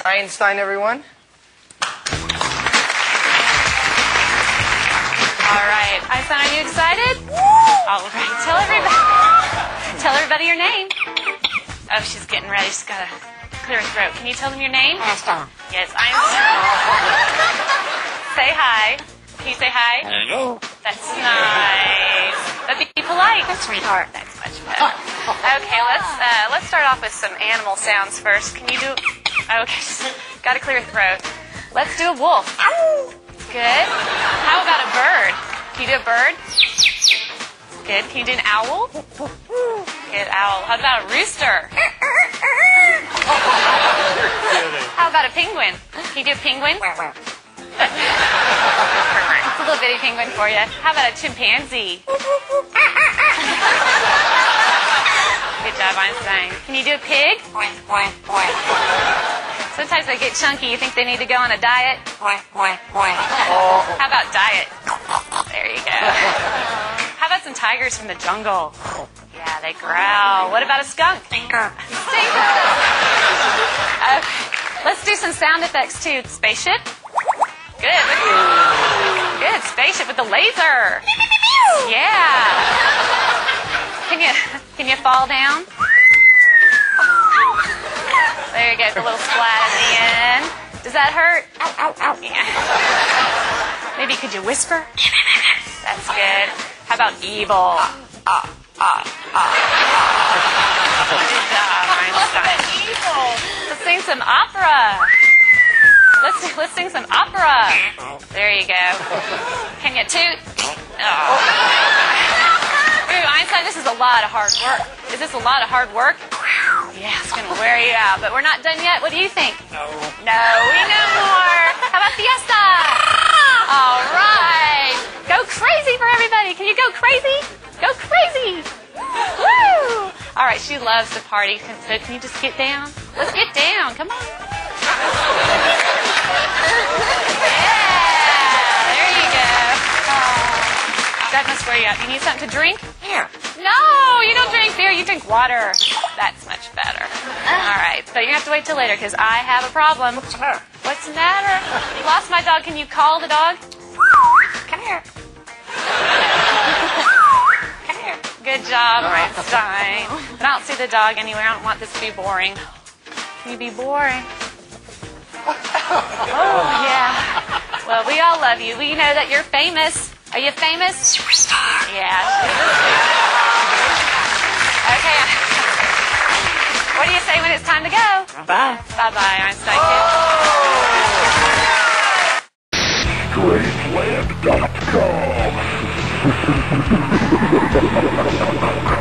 Einstein, everyone. All right. Einstein, are you excited? All right. Tell everybody your name. Oh, she's getting ready. She's got to clear her throat. Can you tell them your name? Einstein. Yes, Einstein. Say hi. Can you say hi? Hello. That's nice. But be polite. That's sweetheart. That's much better. Okay, let's start off with some animal sounds first. Can you do? Okay, got to clear your throat. Let's do a wolf. Good. How about a bird? Can you do a bird? Good. Can you do an owl? Good, owl. How about a rooster? How about a penguin? Can you do a penguin? It's a little bitty penguin for you. How about a chimpanzee? Good job, Einstein. Can you do a pig? Sometimes they get chunky. You think they need to go on a diet? How about diet? There you go. How about some tigers from the jungle? Yeah, they growl. What about a skunk? Stinker. Stinker. Okay. Let's do some sound effects too. Spaceship. Good. Good. Spaceship with the laser. Yeah. Can you fall down? There you go. The little splat at the end. Does that hurt? Yeah. Maybe could you whisper? That's good. How about evil? Good job, Einstein. Evil. Let's sing some opera. Let's sing some opera. There you go. Can you toot? Oh. Ooh, Einstein, this is a lot of hard work. Is this a lot of hard work? Yeah, it's going to wear you out. But we're not done yet. What do you think? No, we know more. How about fiesta? All right. Go crazy for everybody. Can you go crazy? Go crazy. Woo! All right, she loves to party. So can you just get down? Let's get down. Come on. Yeah, there you go. Oh, that must wear you out. You need something to drink? Here. No, you don't drink beer. You drink water. That's much better. All right, so you have to wait till later because I have a problem. What's the matter? What's the matter? You lost my dog. Can you call the dog? Come here. Come here. Good job, Einstein. But I don't see the dog anywhere. I don't want this to be boring. Can you be boring? Oh, yeah. Well, we all love you. We know that you're famous. Are you famous? Superstar. Yeah. Okay. What do you say when it's time to go? Bye. Bye-bye, Einstein. Strangeland.com